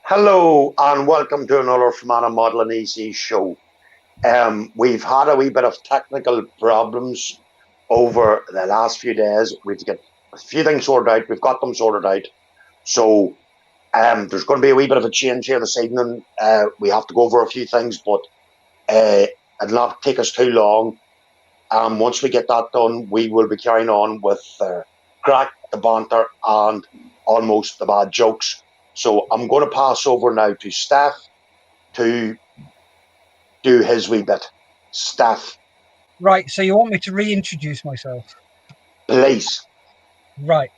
Hello and welcome to another Fermanagh Modelling Easy show. We've had a wee bit of technical problems over the last few days. We've got a few things sorted out. We've got them sorted out. So there's going to be a wee bit of a change here this evening. We have to go over a few things, but it'll not take us too long. Once we get that done, we will be carrying on with crack, the banter, and almost the bad jokes. So I'm going to pass over now to Steph to do his wee bit. Steph. Right, so you want me to reintroduce myself? Please. Right.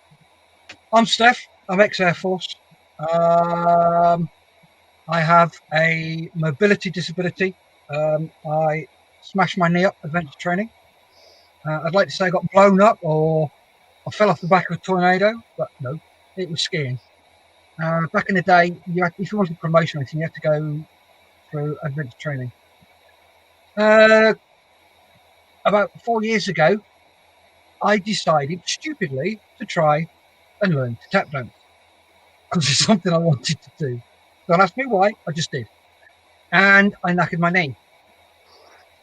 I'm Steph. I'm ex-Air Force. I have a mobility disability. I smashed my knee up adventure training. I'd like to say I got blown up or I fell off the back of a tornado, but no, it was skiing. Back in the day, if you wanted promotion or anything, you had to go through adventure training. About 4 years ago, I decided stupidly to try and learn to tap dance because it's something I wanted to do. Don't ask me why, I just did. And I knackered my knee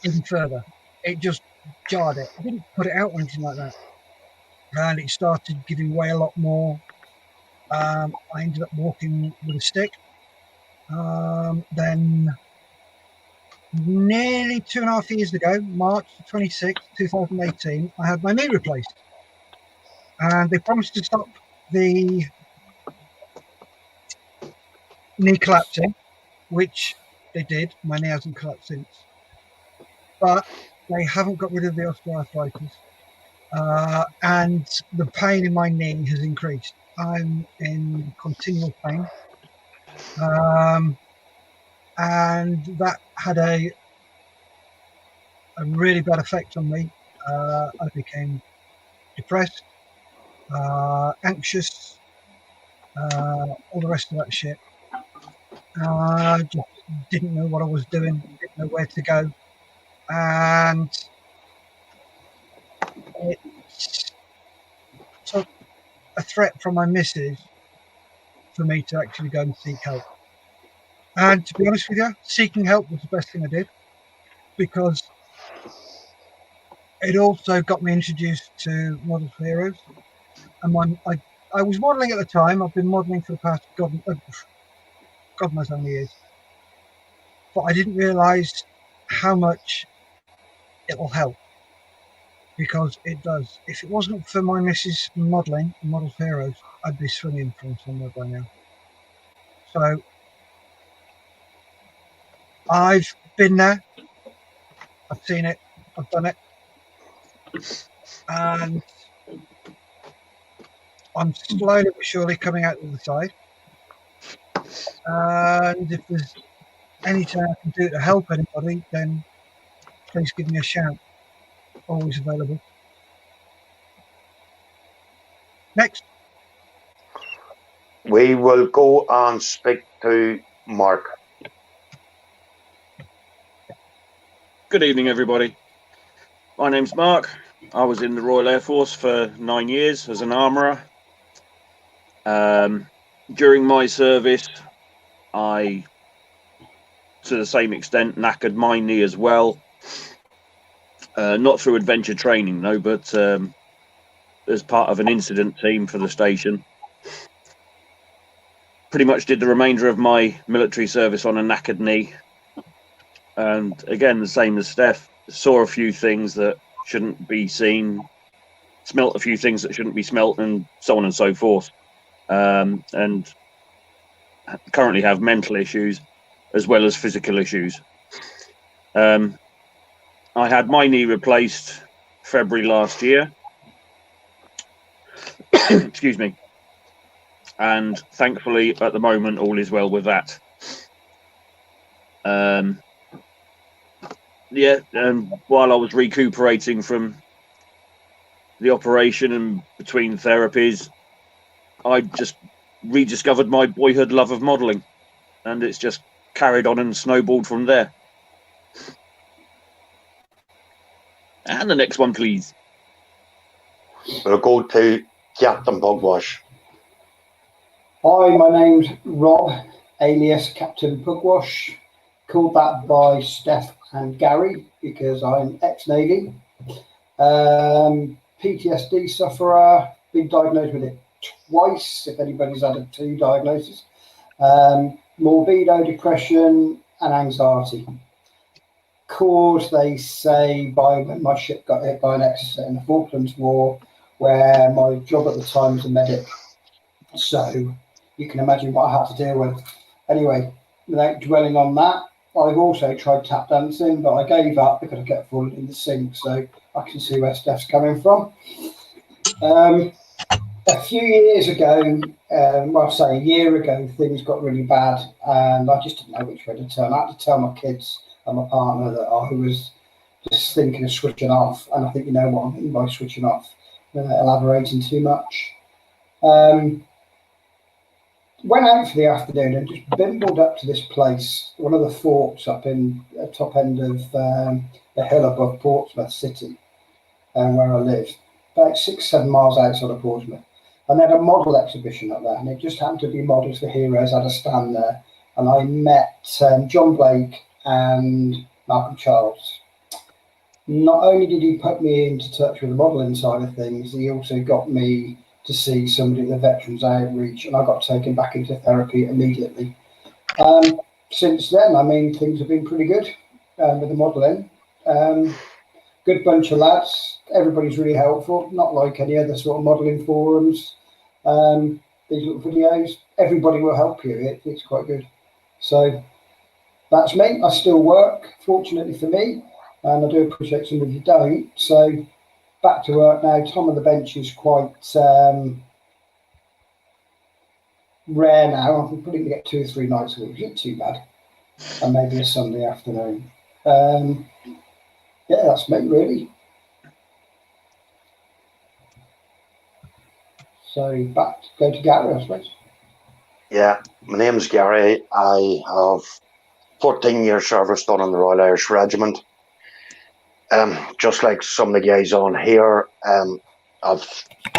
even further. It just jarred it. I didn't put it out or anything like that. And it started giving way a lot more. I ended up walking with a stick. Then nearly 2.5 years ago, March 26, 2018, I had my knee replaced. And they promised to stop the knee collapsing, which they did. My knee hasn't collapsed since. But they haven't got rid of the osteoarthritis. And the pain in my knee has increased. I'm in continual pain. And that had a really bad effect on me. I became depressed, anxious, all the rest of that shit. I just didn't know what I was doing, didn't know where to go. And it took a threat from my missus for me to actually go and seek help. And to be honest with you, seeking help was the best thing I did, because it also got me introduced to models for heroes. And I was modelling at the time. I've been modelling for the past God knows how many years. But I didn't realise how much it will help, because it does. If it wasn't for my missus modelling and models for heroes, I'd be swinging from somewhere by now. So I've been there, I've seen it, I've done it, and I'm slowly but surely coming out the other side. And if there's anything I can do to help anybody, then please give me a shout. Always available. Next. We will go and speak to Mark. Good evening, everybody. My name's Mark. I was in the Royal Air Force for 9 years as an armourer. During my service, I, to the same extent, knackered my knee as well. Not through adventure training, though, but as part of an incident team for the station. Pretty much did the remainder of my military service on a knackered knee. And again, the same as Steph, saw a few things that shouldn't be seen, smelt a few things that shouldn't be smelt, and so on and so forth. And currently have mental issues as well as physical issues. I had my knee replaced February last year. Excuse me. And thankfully, at the moment, all is well with that. Yeah, and while I was recuperating from the operation and between therapies, I just rediscovered my boyhood love of modelling, and it's just carried on and snowballed from there. And the next one, please. We'll go to Captain Pugwash. Hi, my name's Rob, alias Captain Pugwash. Called that by Steph and Gary because I'm ex-Navy. PTSD sufferer, been diagnosed with it twice, if anybody's had 2 diagnoses. Morbido, depression and anxiety. Caused, they say, by when my ship got hit by an exocet in the Falklands War, where my job at the time was a medic. So you can imagine what I had to deal with. Anyway, without dwelling on that, I've also tried tap dancing, but I gave up because I kept falling in the sink. So I can see where Steph's coming from. A few years ago, well, say a year ago, things got really bad, and I just didn't know which way to turn. I had to tell my kids and my partner that I was just thinking of switching off, and I think you know what I mean by switching off, without elaborating too much. Went out for the afternoon and just bimbled up to this place, one of the forts up in the top end of the hill above Portsmouth City, where I live, about 6-7 miles outside of Portsmouth. And they had a model exhibition up there, and it just happened to be Models for Heroes had a stand there. And I met John Blake and Malcolm Charles. Not only did he put me into touch with the modelling side of things, he also got me to see somebody at the Veterans Outreach, and I got taken back into therapy immediately. Since then, I mean, things have been pretty good with the modelling. Good bunch of lads. Everybody's really helpful, not like any other sort of modelling forums. These little videos, everybody will help you. It's quite good. So that's me. I still work, fortunately for me, and I do appreciate some of you don't. So back to work now. Time on the bench is quite rare now. I'm probably going to get 2 or 3 nights a week, which isn't too bad, and maybe a Sunday afternoon. Yeah, that's me really. So go to Gary, I suppose. Yeah, my name's Gary. I have 14 years service done in the Royal Irish Regiment. Just like some of the guys on here, I've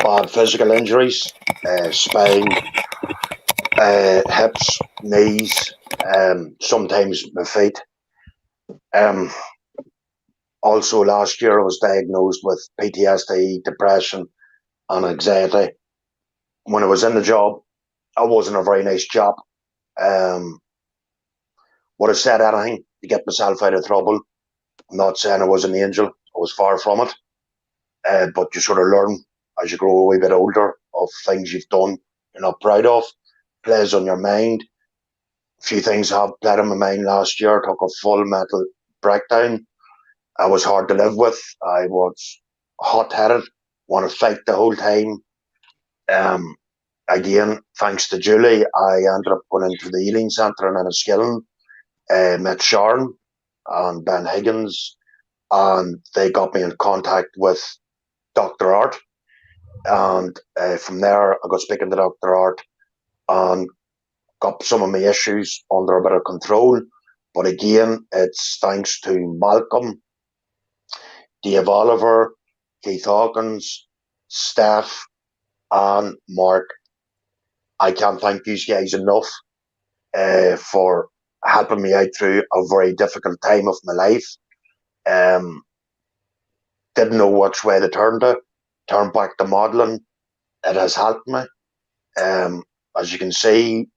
bad physical injuries, spine, hips, knees, sometimes my feet. Also, last year I was diagnosed with PTSD, depression, and anxiety. When I was in the job, I wasn't a very nice job. Would have said anything to get myself out of trouble. I'm not saying I was an angel. I was far from it. But you sort of learn as you grow a wee bit older of things you've done you're not proud of. Plays on your mind. A few things have played on my mind last year. I took a full mental breakdown. I was hard to live with. I was hot-headed, want to fight the whole time. Again, thanks to Julie, I ended up going into the Ely Centre in Enniskillen, met Sharon and Ben Higgins, and they got me in contact with Dr. Art. And from there, I got speaking to Dr. Art and got some of my issues under a bit of control. But again, it's thanks to Malcolm, Dave Oliver, Keith Hawkins, Steph, and Mark. I can't thank these guys enough for helping me out through a very difficult time of my life. Didn't know which way to turn to. Turned back to modelling. It has helped me. As you can see,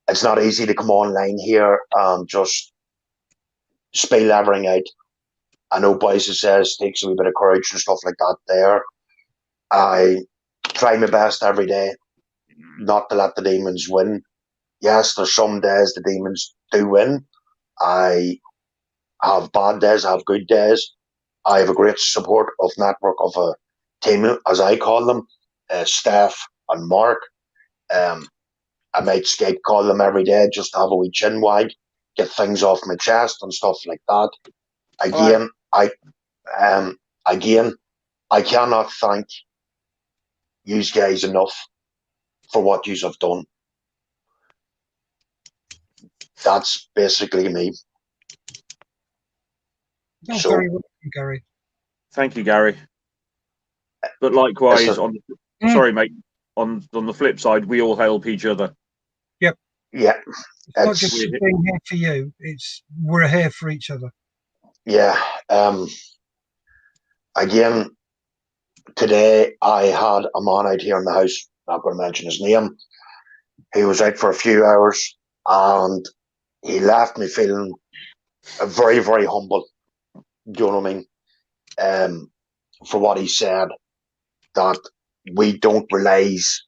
it's not easy to come online here and just spill everything out. I know boys says takes a wee bit of courage and stuff like that there. I try my best every day not to let the demons win. Yes, there's some days the demons do win. I have bad days, I have good days. I have a great support of network of a team, as I call them, Steph and Mark. I might Skype call them every day just to have a wee chin wag, get things off my chest and stuff like that. Again, right. I cannot thank you guys enough for what you have done. That's basically me. You're So, very welcome, Gary. Thank you, Gary. But likewise, Listen, sorry, mate. On the flip side, we all help each other. yeah, It's not just We're- being here for you. It's we're here for each other. yeah. Again, today I had a man out here in the house. Not going to mention his name. He was out for a few hours, and he left me feeling very, very humble. Do you know what I mean? For what he said, that we don't realise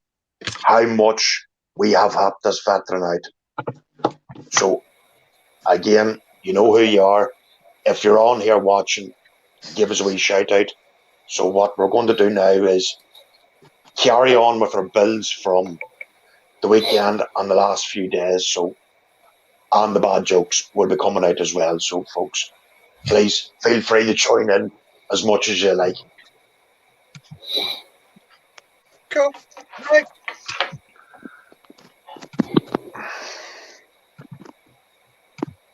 how much we have helped this veteran out. So again, you know who you are. If you're on here watching, give us a wee shout out. So what we're going to do now is carry on with our builds from the weekend and the last few days. So, and the bad jokes will be coming out as well. So folks, please feel free to join in as much as you like. Cool. Right.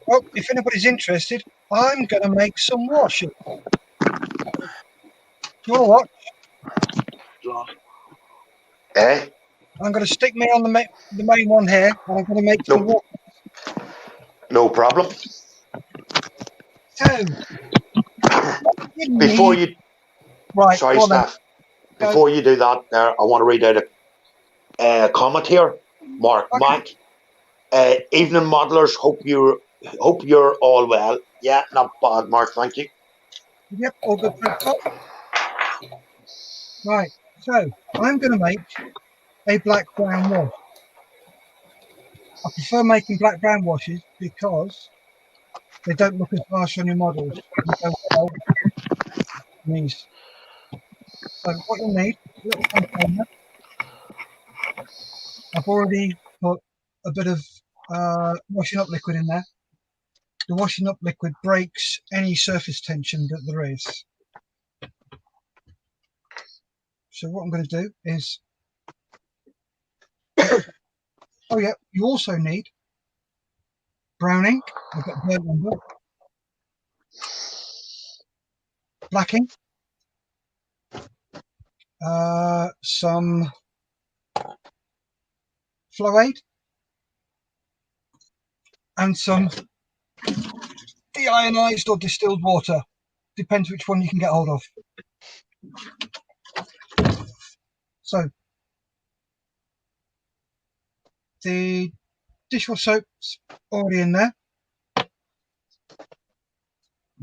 Well, if anybody's interested, I'm going to make some washing. Do you want to watch? Eh? I'm going to stick me on the main one here, and I'm going to make some No, wash. no problem. So, you Before need... you, Right, sorry, go on then. Steph. Before you do that, there, I want to read out a comment here. Mark, Okay. Mike, evening modelers. Hope you're all well. Yeah, not bad, Mark. Thank you. Yep, all good. Right, so I'm going to make a black-brown wash. I prefer making black-brown washes because they don't look as harsh on your models. You go well these. So what you'll need, a little container. I've already put a bit of washing up liquid in there. The washing up liquid breaks any surface tension that there is. So what I'm going to do is, oh yeah, you also need brown ink. I've got burnt umber, black ink, some Flow-Aid, and some deionized or distilled water. Depends which one you can get hold of. So the dishwash soap's already in there. I've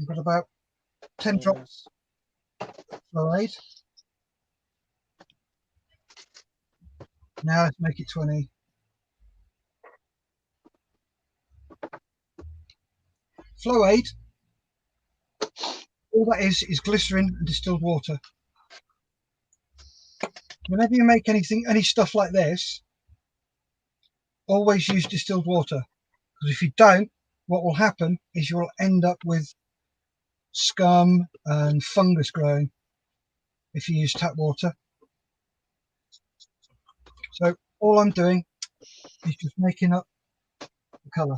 got about 10 drops Flow-Aid. Now let's make it 20. Flow-Aid, all that is glycerin and distilled water. Whenever you make any stuff like this, always use distilled water. Because if you don't, what will happen is you'll end up with scum and fungus growing if you use tap water. So all I'm doing is just making up the colour.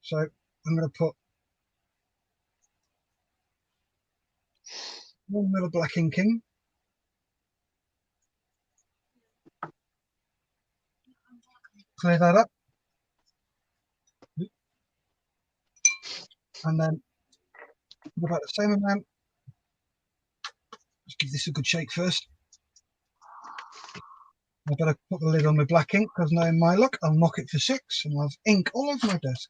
So I'm going to put one little black ink in. Clear that up. And then put about the same amount. Let's give this a good shake first. I better put the lid on my black ink because knowing my luck, I'll knock it for 6 and I'll have ink all over my desk.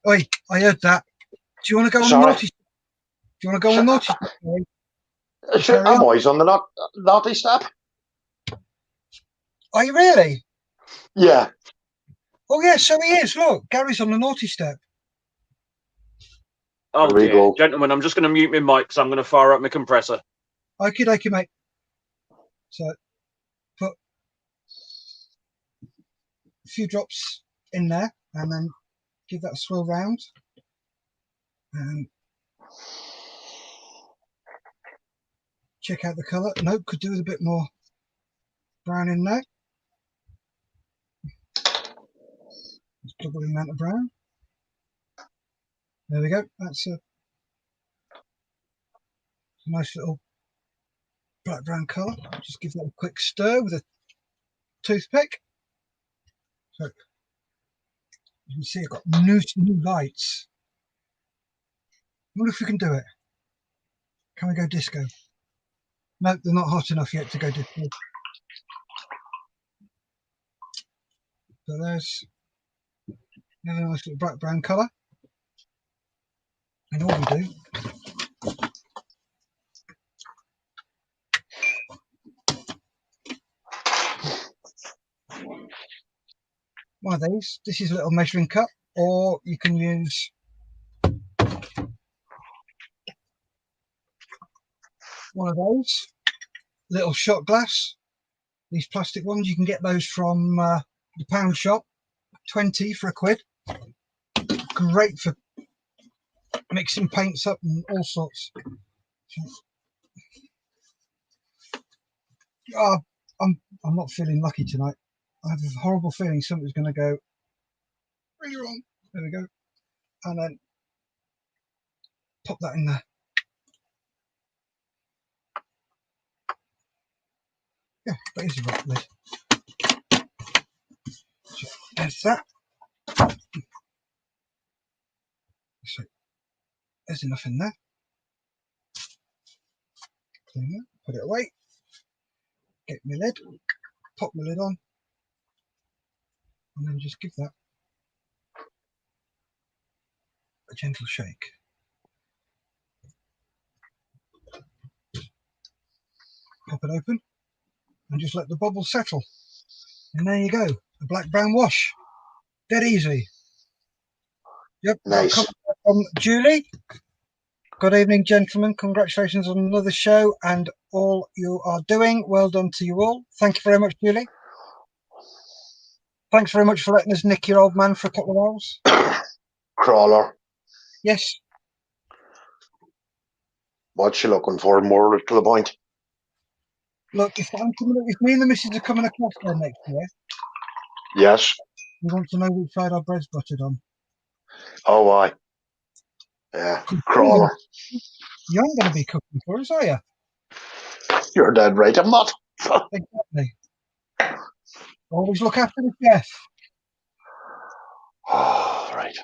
Oi, I heard that. Do you want to go on naughty? Do you want to go on naughty? Sure, I'm always on the naughty step. Are you really? Yeah. Oh yeah, so he is. Look, Gary's on the naughty step. Oh There we dear, go. gentlemen, I'm just going to mute my mic because I'm going to fire up my compressor. Okie dokie, mate. So put a few drops in there and then give that a swirl round. And check out the colour. Nope, could do with a bit more brown in there. Just double the amount of brown. There we go. That's a nice little black brown colour. Just give that a quick stir with a toothpick. So you can see I've got new lights. I wonder if we can do it. Can we go disco? No, they're not hot enough yet to go disco. So there's a nice little black brown colour. And all we do one of these. This is a little measuring cup, or you can use one of those little shot glass. These plastic ones, you can get those from the pound shop, 20 for £1. Great for mixing paints up and all sorts. Oh, I'm not feeling lucky tonight. I have a horrible feeling something's going to go really wrong. There we go. And then pop that in there. Yeah, that is a right lid. So there's that. So there's enough in there. Clean that, put it away. Get my lid, pop my lid on, and then just give that a gentle shake. Pop it open and just let the bubbles settle. And there you go, a black brown wash. Dead easy. Yep, Nice. From Julie. Good evening, gentlemen. Congratulations on another show and all you are doing. Well done to you all. Thank you very much, Julie. Thanks very much for letting us nick your old man for a couple of hours. Crawler. Yes. What's you looking for? More to the point. Look, if me and the missus are coming across there next year, Yes. we want to know which side our bread's buttered on. Oh, why? Yeah. Crawler. You aren't going to be cooking for us, are you? You're dead right. I'm not. Exactly. Always look after the chef. Oh, right.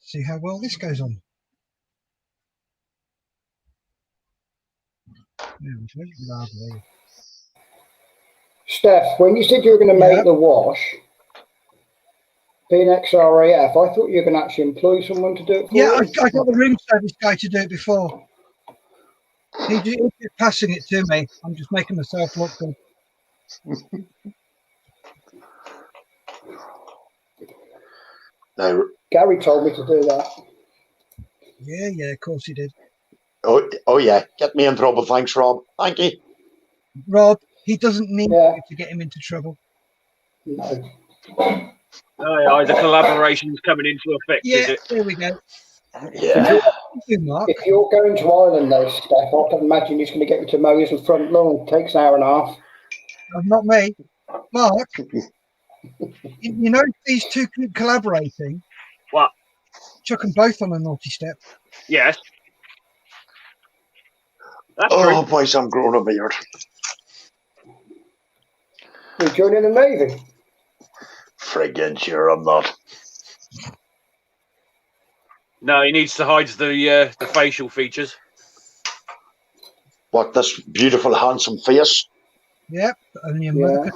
See how well this goes on. Lovely. Steph, when you said you were going to make the wash, being ex-RAF, I thought you were going to actually employ someone to do it for you. I got the room service guy to do it before. He's just passing it to me. I'm just making myself look good. Now, Gary told me to do that. Yeah, of course he did. Oh yeah, get me in trouble. Thanks, Rob. Thank you. Rob, he doesn't need you to get him into trouble. No. The collaboration's coming into effect, is it? There we go. Yeah. If you're going to Ireland though, Steph, I can imagine he's going to get you to mow his front lawn. It takes an hour and a half. Not me. Mark, you know these two keep collaborating. What? Chuck them both on a naughty step. Yes. That's Oh, true. boys, I'm growing a beard. You're joining the Navy? Friggin' sure I'm not. No, he needs to hide the facial features. What, this beautiful, handsome face? Yep, only American.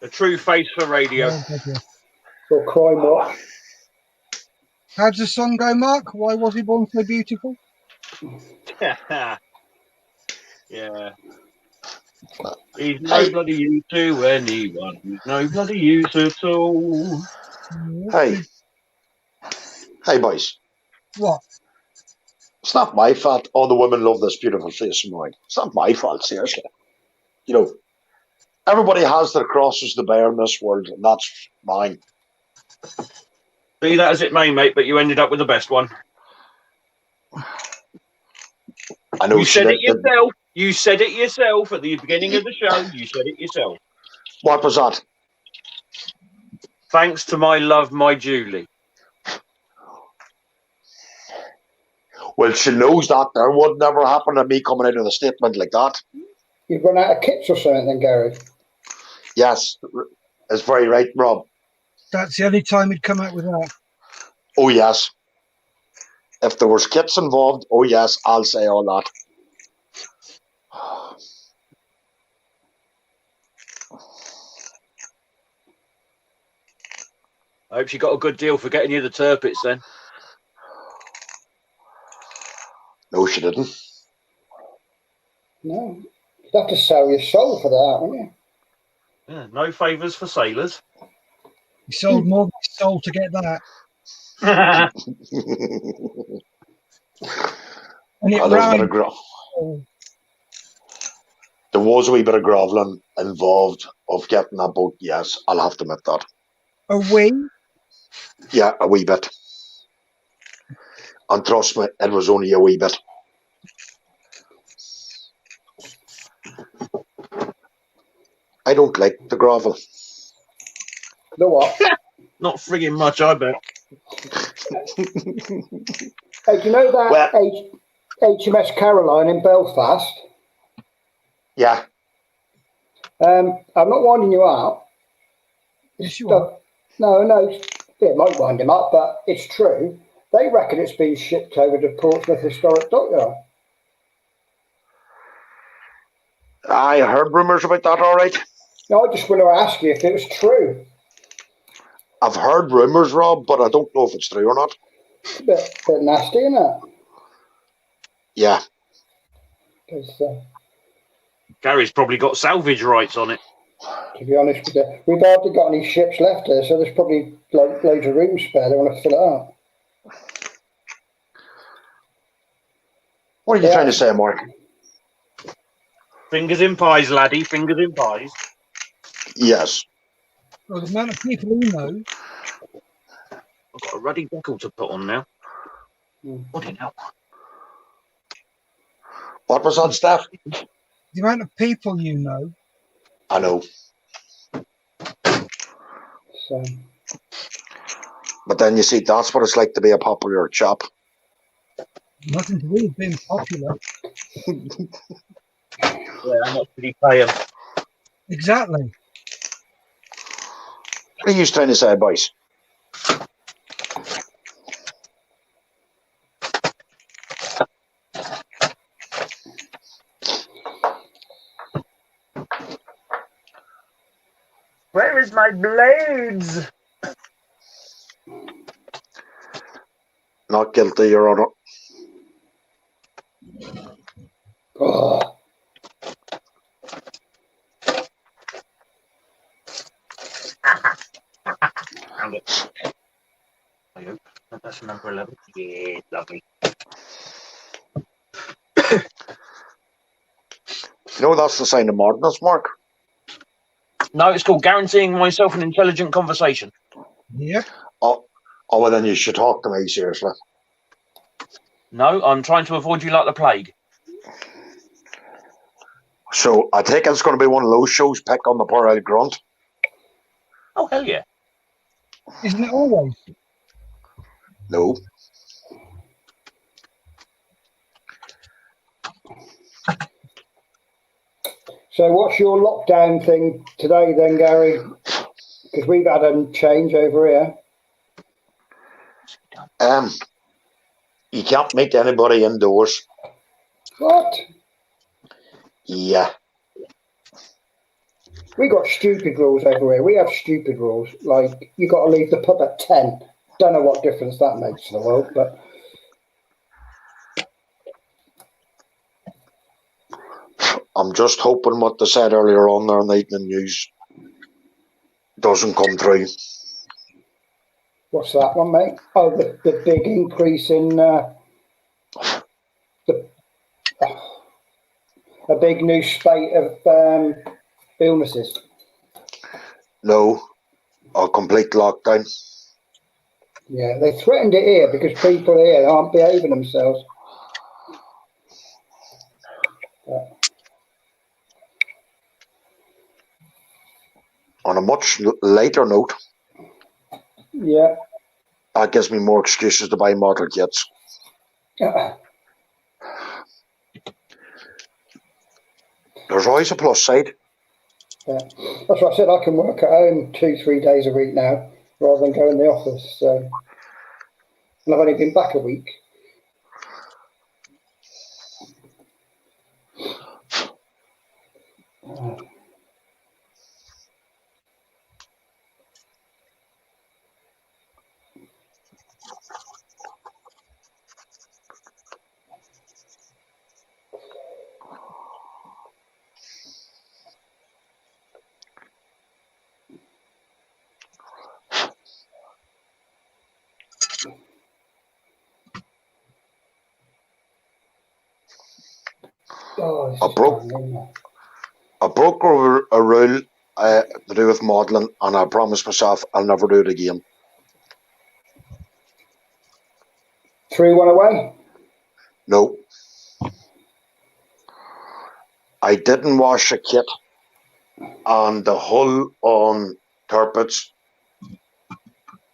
The true face for radio. Or crime watch. How'd the song go, Mark? Why was he born so beautiful? Yeah. He's no bloody use to anyone. He's no bloody use at all. Hey, boys. What? It's not my fault all the women love this beautiful face of mine. It's not my fault, seriously. You know, everybody has their crosses to bear in this world, and that's mine. Be that as it may, mate, but you ended up with the best one. I know you said it yourself. You said it yourself at the beginning of the show. You said it yourself. What was that? Thanks to my love, my Julie. Well, she knows that there would never happen to me coming out with a statement like that. You've run out of kits or something then, Gary? Yes, that's very right, Rob. That's the only time he'd come out with that. Oh, yes. If there was kits involved, oh, yes, I'll say all that. I hope she got a good deal for getting you the turpits then. No, she didn't. No. You'd have to sell your soul for that, wouldn't you? Yeah, no favours for sailors. He sold more than he sold to get that. And it ran. There was a wee bit of grovelling involved of getting that boat, yes, I'll have to admit that. A wee? Yeah, a wee bit. And trust me, it was only a wee bit. I don't like the grovel. The what? Not frigging much, I bet. Hey, do you know that HMS Caroline in Belfast? Yeah. I'm not winding you up. Yes, you are. No, it might wind him up, but it's true. They reckon it's been shipped over to Portsmouth Historic Dockyard. I heard rumours about that, all right. No, I just want to ask you if it was true. I've heard rumours, Rob, but I don't know if it's true or not. It's a bit nasty, isn't it? Yeah. Gary's probably got salvage rights on it. To be honest with you, we've hardly got any ships left here, so there's probably like loads of room spare. They want to fill it up. What are you trying to say, Mark? Fingers in pies, laddie. Fingers in pies. Yes. Well, the amount of people who know. I've got a ruddy buckle to put on now. What the hell? What was that, Steph? The amount of people you know. I know. So. But then you see, that's what it's like to be a popular chap. Nothing to do with being popular. Yeah, how much did he pay him? Exactly. What are you trying to say, boys? Where is my blades? Not guilty, Your Honour. Oh. Found it. I hope that's number 11. Yeah, lovely. You know that's the sign of madness, Mark? No, it's called guaranteeing myself an intelligent conversation. Yep. Oh, well then you should talk to me, seriously. No, I'm trying to avoid you like the plague. So I think it's going to be one of those shows, Pick on the Poor Old Grunt. Oh, hell yeah. Isn't it always? No. So what's your lockdown thing today then, Gary? Because we've had a change over here. You can't meet anybody indoors. What? Yeah. We got stupid rules over here. We have stupid rules. Like, you got to leave the pub at 10. Don't know what difference that makes to the world, but... I'm just hoping what they said earlier on there in the evening news doesn't come through. What's that one, mate? Oh, the big increase in a big new spate of illnesses. No, a complete lockdown. Yeah, they threatened it here because people here aren't behaving themselves. on a much lighter note, Yeah. that gives me more excuses to buy model kits. There's always a plus side. Yeah. That's what I said. I can work at home 2-3 days a week now, rather than go in the office. So, and I've only been back a week. Oh, I broke a rule to do with modelling, and I promised myself I'll never do it again. 3-1 away? No. I didn't wash a kit, and the hull on Turpits,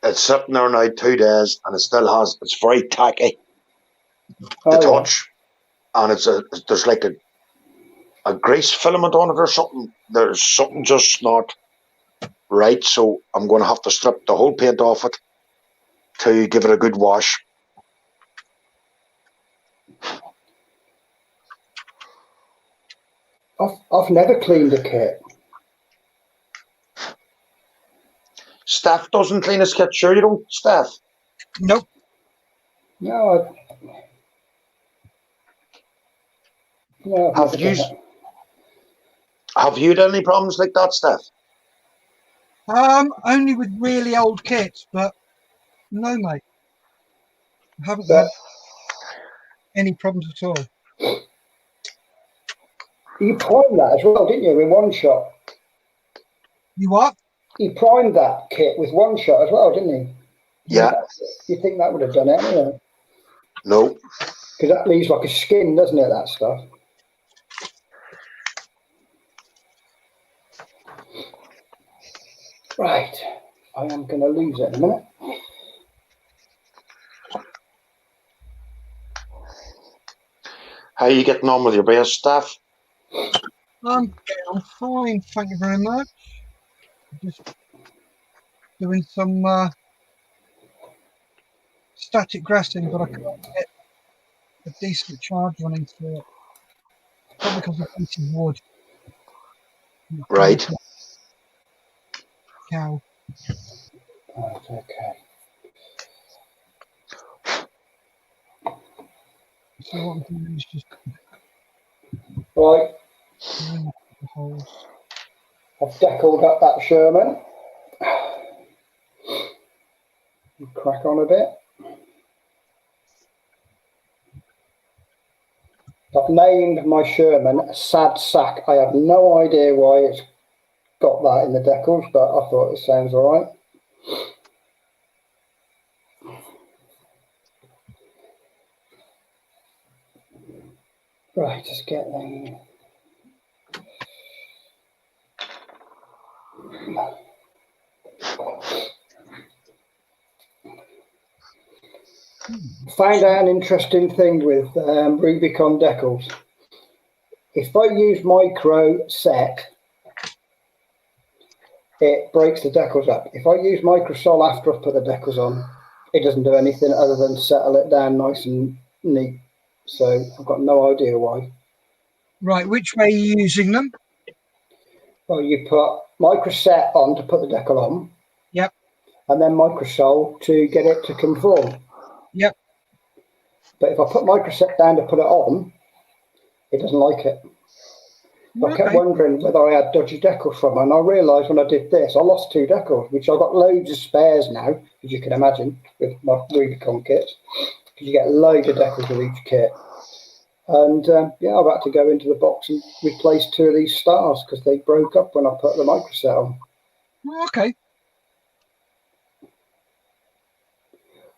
it's sitting there now 2 days, and it still has, it's very tacky to touch, and there's like a grease filament on it or something. There's something just not right, so I'm going to have to strip the whole paint off it to give it a good wash. I've never cleaned a kit. Steph doesn't clean his kit. Sure you don't, Steph? Nope. No, Have you had any problems like that, Steph? Only with really old kits, but no, mate. I haven't had any problems at all. You primed that as well, didn't you, in one shot? You what? You primed that kit with one shot as well, didn't you? Yeah. You think that would have done it anyway? No. Because that leaves like a skin, doesn't it, that stuff? Right. I am going to lose it in a minute. How are you getting on with your base, Steph? I'm getting on fine, thank you very much. Just doing some static grassing, but I can't get a decent charge running through it. Probably because of eating wood. Right. Cow. Right, okay. So what I'm doing is just Right. the holes. I've deckled up that Sherman. Crack on a bit. I've named my Sherman a Sad Sack. I have no idea why it's got that in the decals, but I thought it sounds all right. Right, just get there. Find out an interesting thing with Rubicon decals. If I use micro set, it breaks the decals up. If I use microsol after I've put the decals on, it doesn't do anything other than settle it down nice and neat. So I've got no idea why. Right, which way are you using them? Well, you put microset on to put the decal on. Yep. And then microsol to get it to conform. Yep. But if I put microset down to put it on, it doesn't like it. Okay. I kept wondering whether I had dodgy decals from it, and I realised when I did this, I lost 2 decals, which I've got loads of spares now, as you can imagine, with my Rubicon kits, because you get loads of decals with each kit. And yeah, I've had to go into the box and replace 2 of these stars because they broke up when I put the microset on. Okay.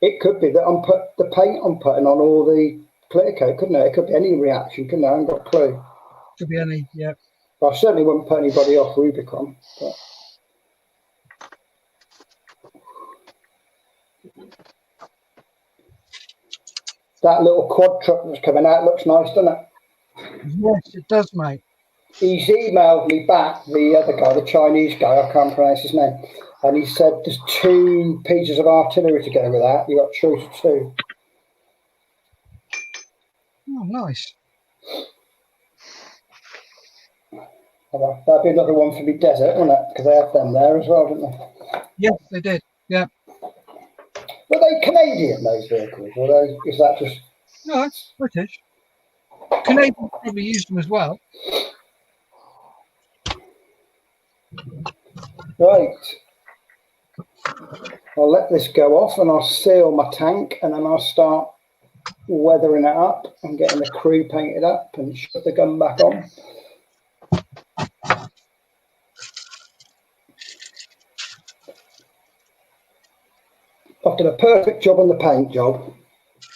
It could be that I'm put the paint I'm putting on all the clear coat, couldn't it? It could be any reaction, couldn't it? I haven't got a clue. Could be any, yeah. But I certainly wouldn't put anybody off Rubicon. But That little quad truck that's coming out looks nice, doesn't it? Yes, it does, mate. He's emailed me back, the other guy, the Chinese guy, I can't pronounce his name, and he said there's 2 pieces of artillery to go with that. You got choice of 2. Oh, nice. Well, that'd be another one for the desert, wouldn't it? Because they have them there as well, didn't they? Yes, they did. Yeah. Were they Canadian, those vehicles? Or is that just... No, it's British. Canadians probably used them as well. Right. I'll let this go off and I'll seal my tank and then I'll start weathering it up and getting the crew painted up and shut the gun back on. I've done a perfect job on the paint job,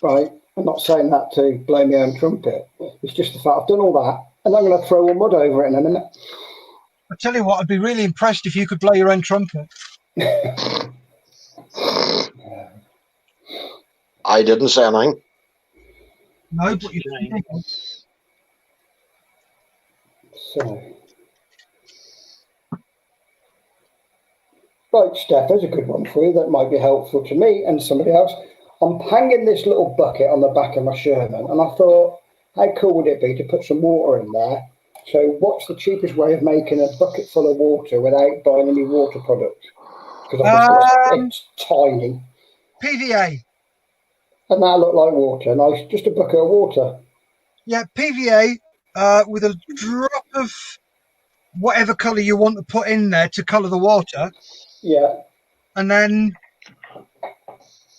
right? I'm not saying that to blow my own trumpet. It's just the fact I've done all that and I'm going to throw all mud over it in a minute. I tell you what, I'd be really impressed if you could blow your own trumpet. I didn't say anything. No, but you should. So, right, Steph, there's a good one for you that might be helpful to me and somebody else. I'm hanging this little bucket on the back of my Sherman, and I thought, how cool would it be to put some water in there? So what's the cheapest way of making a bucket full of water without buying any water products? Because obviously it's tiny. PVA. And that looked like water. Nice, just a bucket of water. Yeah, PVA with a drop of whatever colour you want to put in there to colour the water. Yeah. And then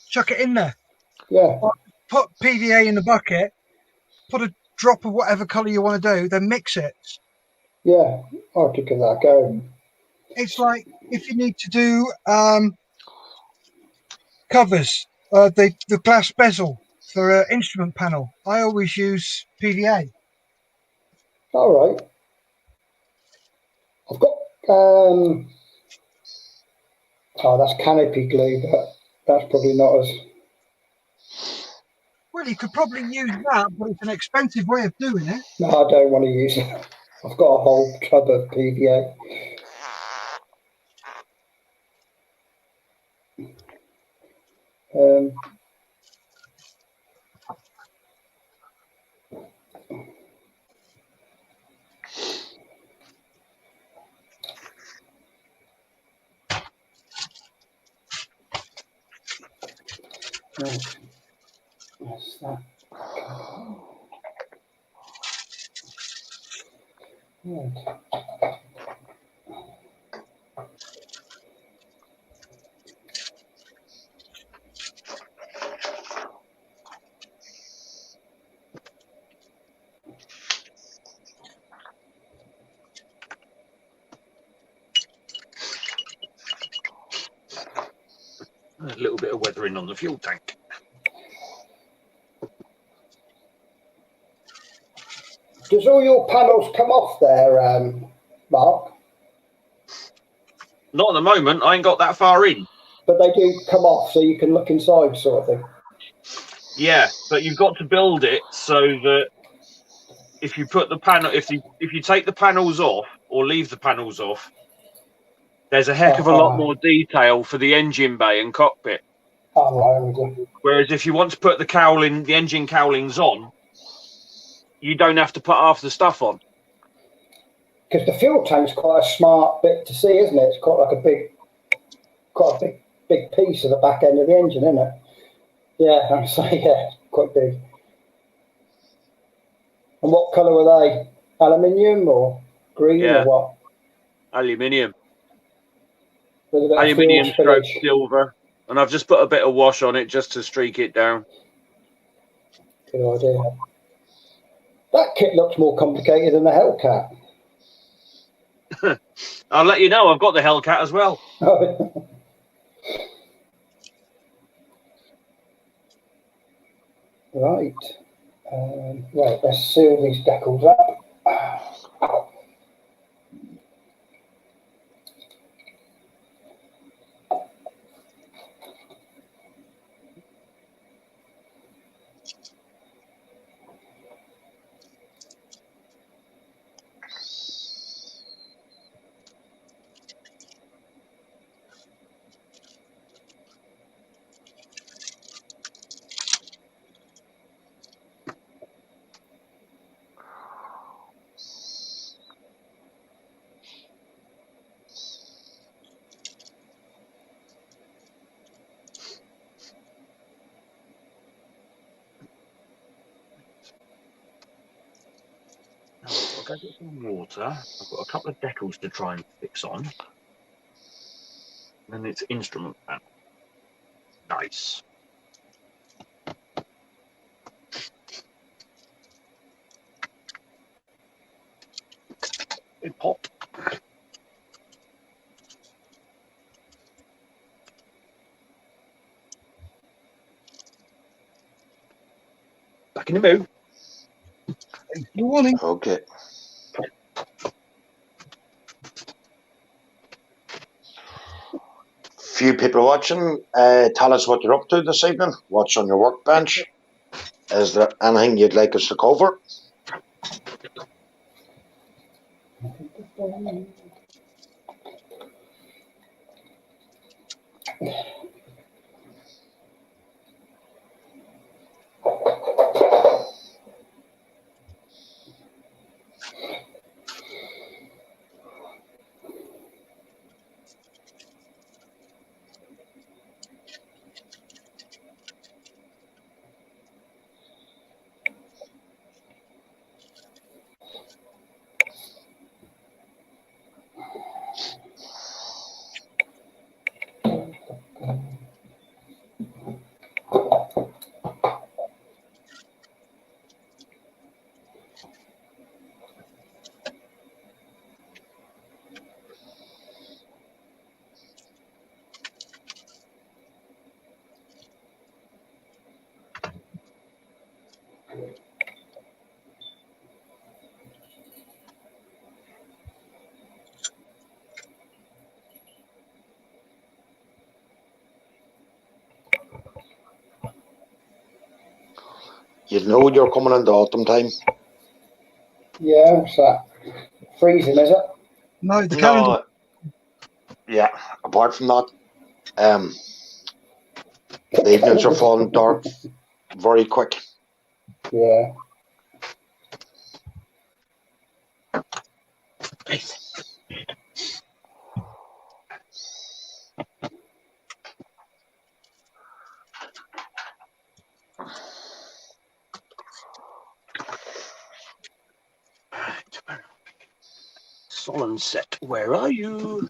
chuck it in there. Yeah. Or put PVA in the bucket, put a drop of whatever colour you want to do, then mix it. Yeah, I could give that a go. It's like if you need to do covers, the glass bezel for an instrument panel, I always use PVA. All right. I've got oh, that's canopy glue, but that's probably not as... Well, you could probably use that, but it's an expensive way of doing it. No, I don't want to use it. I've got a whole tub of PVA. Right. That's that. Right. A little bit of weathering on the fuel tank. Does all your panels come off there, Mark? Not at the moment. I ain't got that far in. But they do come off so you can look inside, sort of thing. Yeah, but you've got to build it so that if you put the panel, if you take the panels off or leave the panels off, there's a heck of a lot more detail for the engine bay and cockpit. Oh, right. Whereas if you want to put the engine cowlings on, you don't have to put half the stuff on. Because the fuel tank's quite a smart bit to see, isn't it? It's quite like a big piece of the back end of the engine, isn't it? Yeah, I'd say, yeah, quite big. And what colour were they? Aluminium or green or what? Aluminium. With a bit Aluminium of stroke silver. And I've just put a bit of wash on it just to streak it down. Good idea. That kit looks more complicated than the Hellcat. I'll let you know, I've got the Hellcat as well. Right. Right, let's seal these decals up. I'll go get some water. I've got a couple of decals to try and fix on. And then it's instrument panel. Nice. It popped. Back in the mood. Thanks for the warning. Okay. Few people watching. Tell us what you're up to this evening. What's on your workbench? Is there anything you'd like us to cover? You know you're coming into autumn time. Yeah, what's that? Freezing, is it? No, the calendar. No. Yeah. Apart from that, the evenings are falling dark very quick. Yeah. Solemn set, where are you?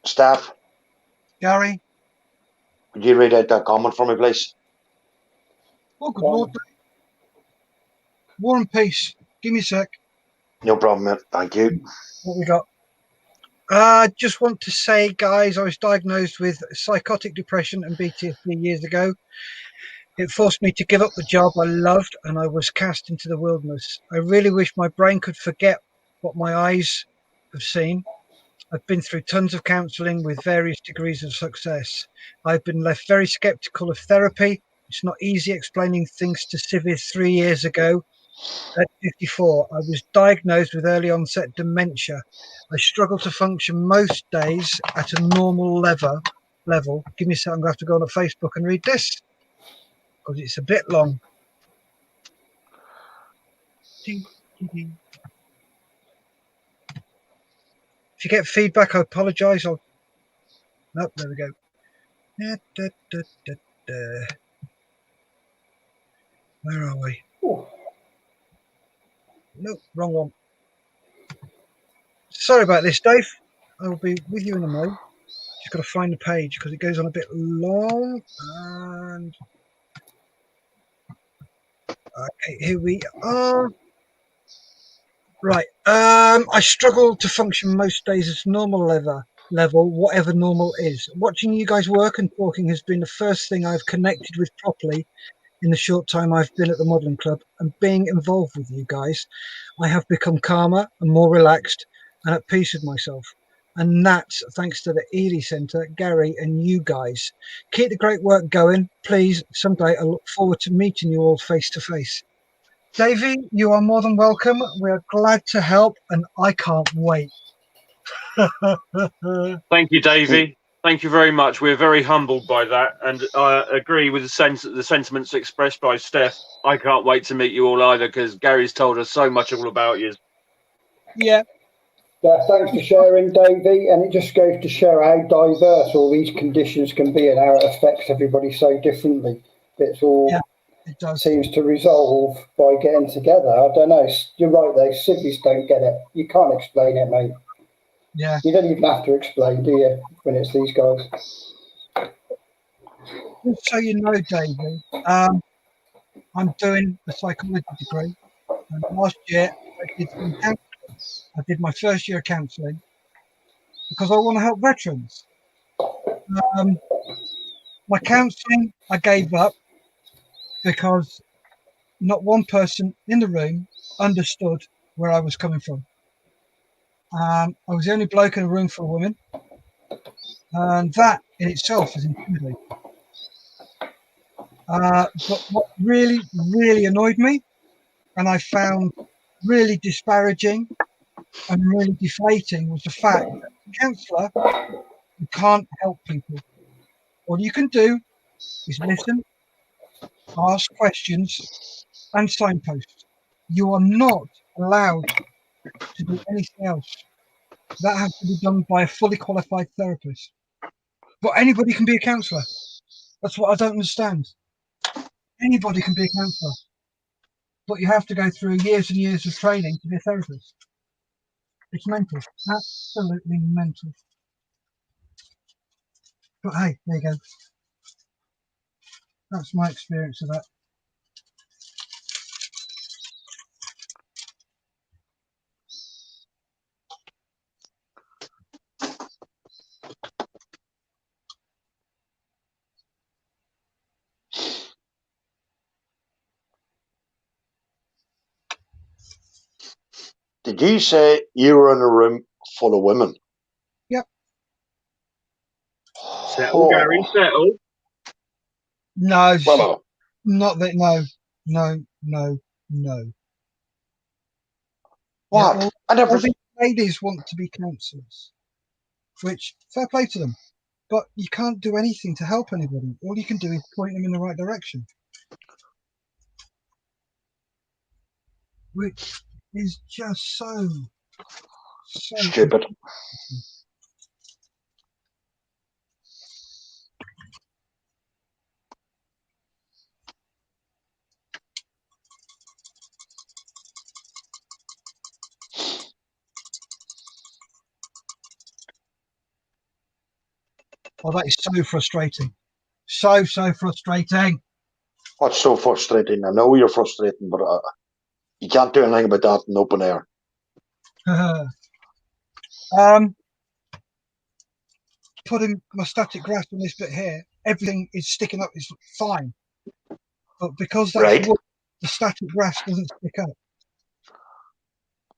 Staff, Gary. could you read out that comment for me, please? Oh, good Lord. War and Peace. Give me a sec. No problem, mate. Thank you. What we got? I just want to say, guys, I was diagnosed with psychotic depression and PTSD years ago. It forced me to give up the job I loved, and I was cast into the wilderness. I really wish my brain could forget what my eyes have seen. I've been through tons of counselling with various degrees of success. I've been left very sceptical of therapy. It's not easy explaining things to civvies 3 years ago. At 54, I was diagnosed with early onset dementia. I struggle to function most days at a normal level. Give me a second, I'm going to have to go on Facebook and read this because it's a bit long. If you get feedback, I apologise. Nope, there we go. Where are we? Nope, wrong one. Sorry about this, Dave. I will be with you in a moment. Just got to find the page because it goes on a bit long. And okay, here we are. Right. I struggle to function most days at normal level, whatever normal is. Watching you guys work and talking has been the first thing I've connected with properly in the short time I've been at the modelling club, and being involved with you guys, I have become calmer and more relaxed and at peace with myself. And that's thanks to the Ely Centre, Gary, and you guys. Keep the great work going. Please, someday I look forward to meeting you all face to face. Davey, you are more than welcome. We are glad to help, and I can't wait. Thank you, Davey. Thank you very much. We're very humbled by that, and I agree with the sentiments expressed by Steph. I can't wait to meet you all either, because Gary's told us so much all about you. Yeah. Thanks for sharing, Davey. And it just goes to show how diverse all these conditions can be and how it affects everybody so differently. It's all it does. Seems to resolve by getting together. I don't know. You're right, though. Civvies don't get it. You can't explain it, mate. Yeah. You don't even have to explain, do you, when it's these guys? Just so you know, Davey, I'm doing a psychology degree. And last year, I did some counselling. I did my first year of counselling because I want to help veterans. My counselling, I gave up because not one person in the room understood where I was coming from. I was the only bloke in a room for a woman, and that in itself is intimidating. But what really, really annoyed me, and I found really disparaging and really deflating, was the fact that as a counsellor, you can't help people. All you can do is listen, ask questions, and signpost. You are not allowed to do anything else. That has to be done by a fully qualified therapist. But anybody can be a counsellor. That's what I don't understand. Anybody can be a counsellor. But you have to go through years and years of training to be a therapist. It's mental. Absolutely mental. But hey, there you go. That's my experience of that. Did you say you were in a room full of women? Yep. Settle, Gary, settle. No, Well, not that. No. what? Yeah, I never. all these ladies want to be counsellors, which fair play to them. But you can't do anything to help anybody. All you can do is point them in the right direction, which is just so Stupid. Oh, that is so frustrating. So frustrating. What's so frustrating? I know you're frustrating, but you can't do anything about that in open air. Putting my static grasp on this bit here, everything is sticking up. It's fine, but because that's Right. wood, the static grasp doesn't stick up.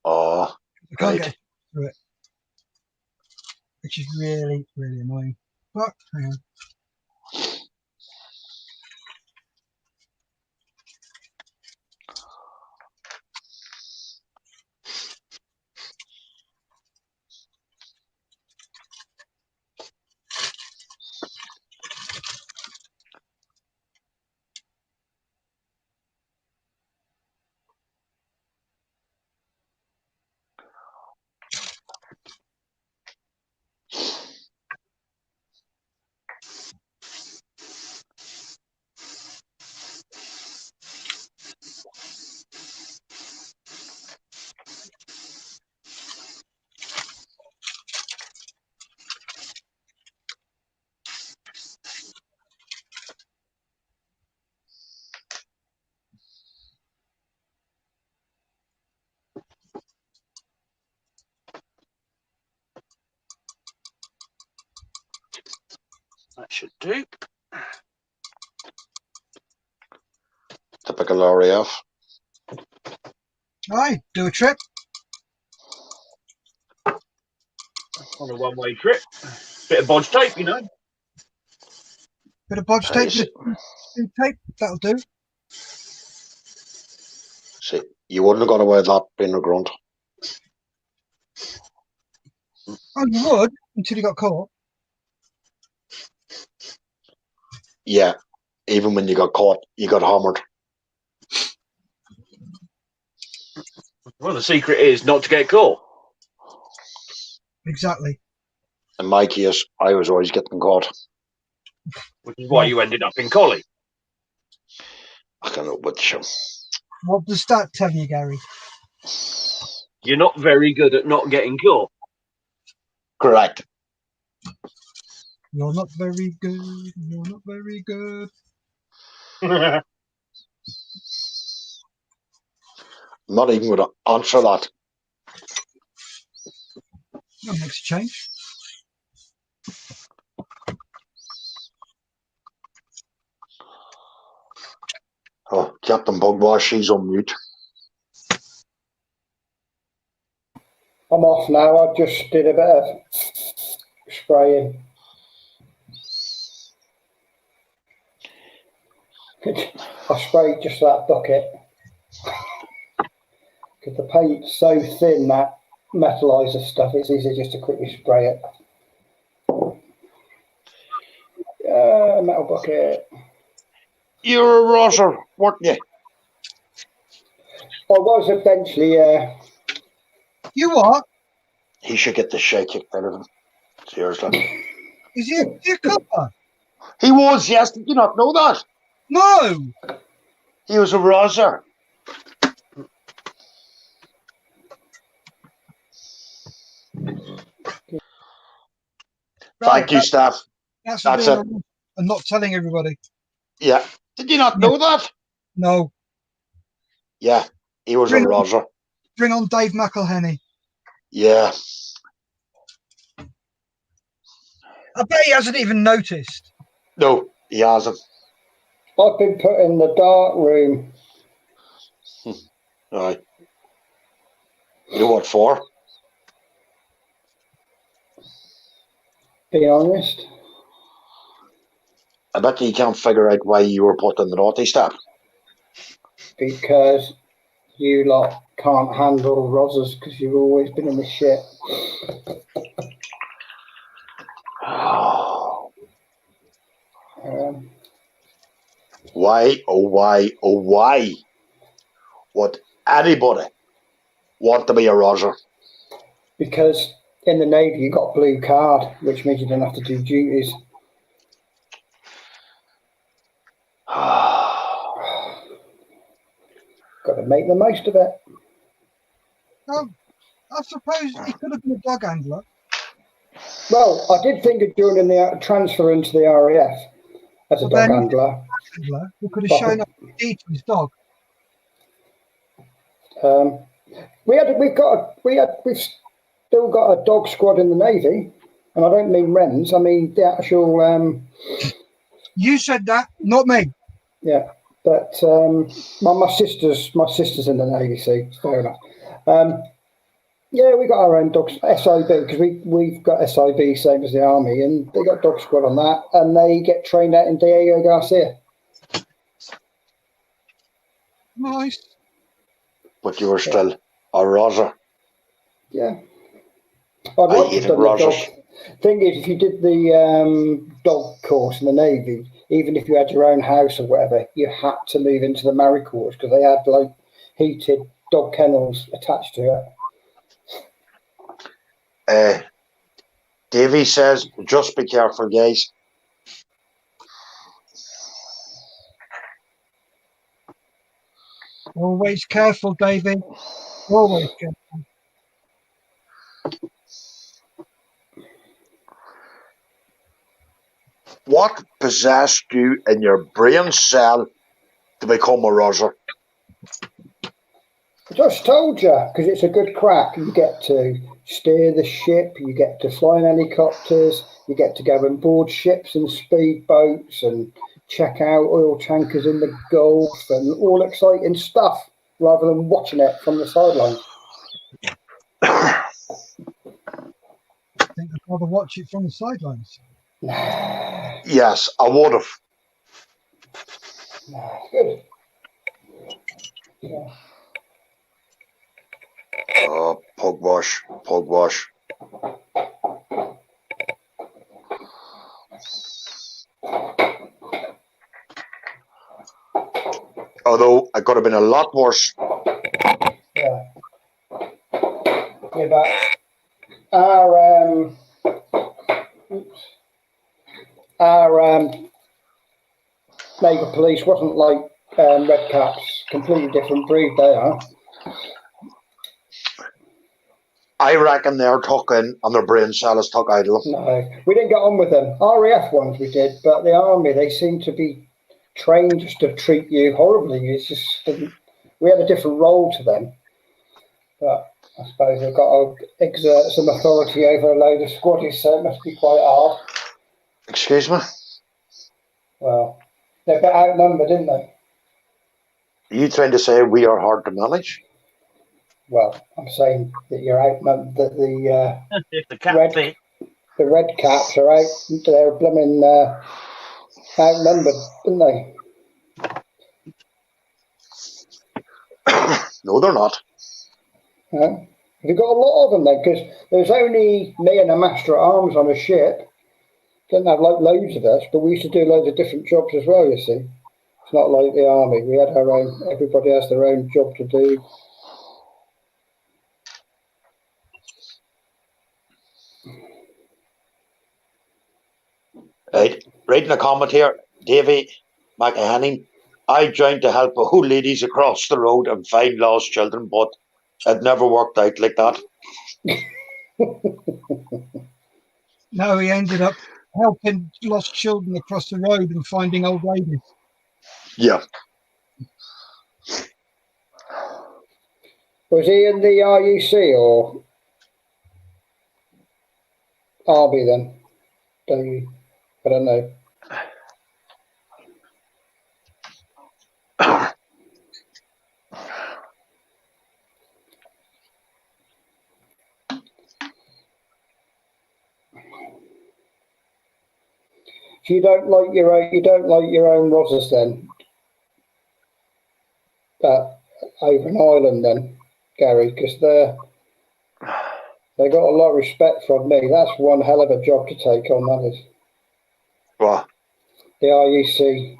Oh, I can't right. get through it, which is really, really annoying. But hang on. That should do. Typical RAF. Aye, do a trip. On a one-way trip. Bit of bodge tape, you know. Bit of bodge tape, Nice. bit of speed tape, that'll do. See, you wouldn't have got away with that being a grunt. Oh, you would until you got caught. Yeah, even when you got caught, you got hammered. Well, the secret is not to get caught. Exactly. In my case, I was always getting caught. Which is why you ended up in collie. I don't know which. What does that tell you, Gary? You're not very good at not getting caught. Correct. You're not very good. You're not very good. I'm not even going to answer that. That makes a change. Oh, Captain Bugwash, she's on mute. I'm off now. I just did a bit of spraying. I sprayed just that bucket because the paint's so thin, that metallizer stuff, it's easy just to quickly spray it. Metal bucket. You're a rotter, weren't you? I was eventually, You what? He should get the shit kicked out of him. Seriously. Is he a copper? He was, yes. Did you not know that? No. He was a roser. Thank you, Steph. That's That's it. it. And not telling everybody. Yeah. Did you not know that? No. Yeah. He was a roser. Bring on Dave McElhenney. Yeah. I bet he hasn't even noticed. No, he hasn't. I've been put in the dark room. Right. You know what for? Being honest. I bet you can't figure out why you were put in the naughty step. Because you lot can't handle rosers because you've always been in the shit. Why, oh why, oh why would anybody want to be a roser? Because in the Navy you got a blue card, which means you don't have to do duties. Got to make the most of it. I suppose he could have been a dog handler. Well, I did think of joining the transfer into the RAF as a dog handler. Who could have shown up to his dog. We've still got a dog squad in the Navy, and I don't mean Wrens. I mean the actual. You said that, not me. Yeah, but my sister's in the Navy. See, fair enough. Yeah, we got our own dogs, SIB, because we've got SIB, same as the Army, and they got dog squad on that, and they get trained out in Diego Garcia. Nice. But you were still a roser. Yeah. I'd like to have done the dog. Thing is, if you did the dog course in the Navy, even if you had your own house or whatever, you had to move into the married quarters because they had like heated dog kennels attached to it. Davey says, just be careful, guys. Always careful, David. Always careful. What possessed you in your brain cell to become a roser? I just told you, because it's a good crack. You get to steer the ship, you get to fly in helicopters, you get to go and board ships and speedboats and check out oil tankers in the Gulf and all exciting stuff rather than watching it from the sidelines. think I'd rather watch it from the sidelines. Yes, I would have. Good. Yeah. Oh, pug wash, pug wash. Although it could have been a lot worse. Yeah. Yeah, but our neighbour police wasn't like Red Caps, completely different breed they are. I reckon they're talking and their brain cell is tuck out of them. No, we didn't get on with them. RAF ones we did, but the army, they seem to be trained just to treat you horribly. It's just we had a different role to them. But I suppose they've got to exert some authority over a load of squaddies, so it must be quite hard. Excuse me? Well, they're a bit outnumbered, didn't they? Are you trying to say we are hard to manage? Well, I'm saying that you're outnumbered, that If the cap fit. the Red Caps are out, they're blooming outnumbered, didn't they? No, they're not. Yeah. We've got a lot of them then, because there's only me and a master at arms on a ship. Didn't have like loads of us, but we used to do loads of different jobs as well, you see. It's not like the army. We had our own, everybody has their own job to do. Right. Reading a comment here, Davy McEhanning. I joined to help old ladies across the road and find lost children, but it never worked out like that. No, he ended up helping lost children across the road and finding old ladies. Yeah. Was he in the RUC or Army then? I don't know. So you don't like your own Rozzers then? Over in Ireland then, Gary, because they got a lot of respect from me. That's one hell of a job to take on, that is. What? The RUC.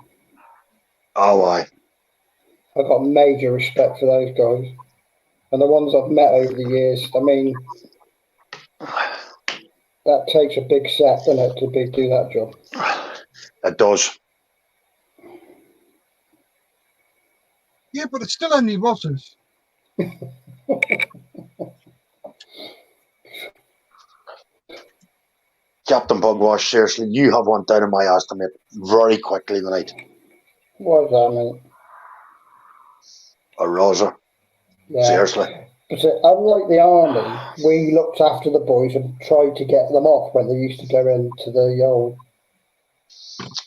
Oh, aye. I've got major respect for those guys. And the ones I've met over the years, I mean, that takes a big set, doesn't it, to do that job? It does. Yeah, but it's still only Rozzers. Captain Pugwash, seriously, you have one down in my estimate very quickly tonight. What is that, mate? A Rosa. Yeah. Seriously. But unlike the army, we looked after the boys and tried to get them off when they used to go into the old,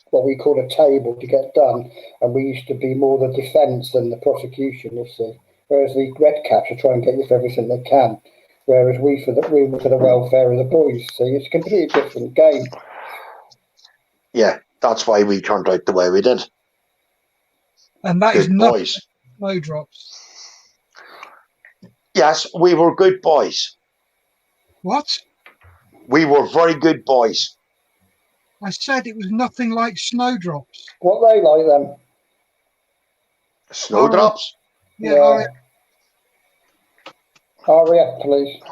what we call a table to get done, and we used to be more the defence than the prosecution, you see. Whereas the Red Caps are trying to get you for everything they can, whereas we were for the welfare of the boys. So it's a completely different game. Yeah, that's why we turned out the way we did. And that is Good not boys. snowdrops. Yes, we were good boys. What? We were very good boys. I said it was nothing like snowdrops. What they like them? Snowdrops? Yeah. RAF, please.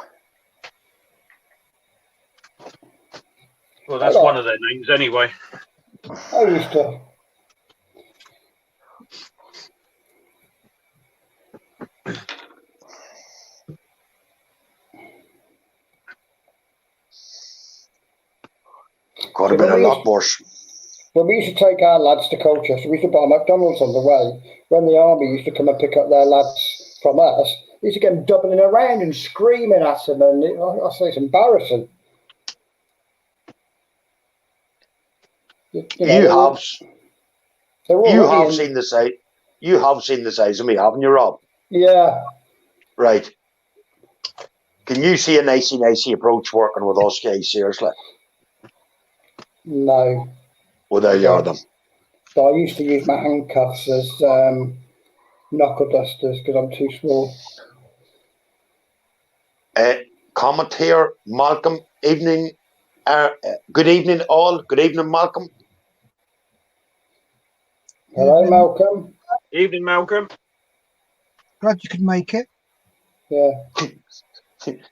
Well, that's one of their names anyway. I used to. Could have been a lot worse. When we used to take our lads to Colchester, we used to buy McDonald's on the way. When the army used to come and pick up their lads from us, we used to get them doubling around and screaming at them, and I say it's embarrassing. You have seen the size. You have seen the size of me, haven't you, Rob? Yeah. Right. Can you see a nicey approach working with us guys, seriously? No. Well, there you are then. So I used to use my handcuffs as knuckle dusters because I'm too small. Comment here, Malcolm. Evening. Good evening, all. Good evening, Malcolm. Hello, Malcolm. Evening, Malcolm. Glad you could make it. Yeah.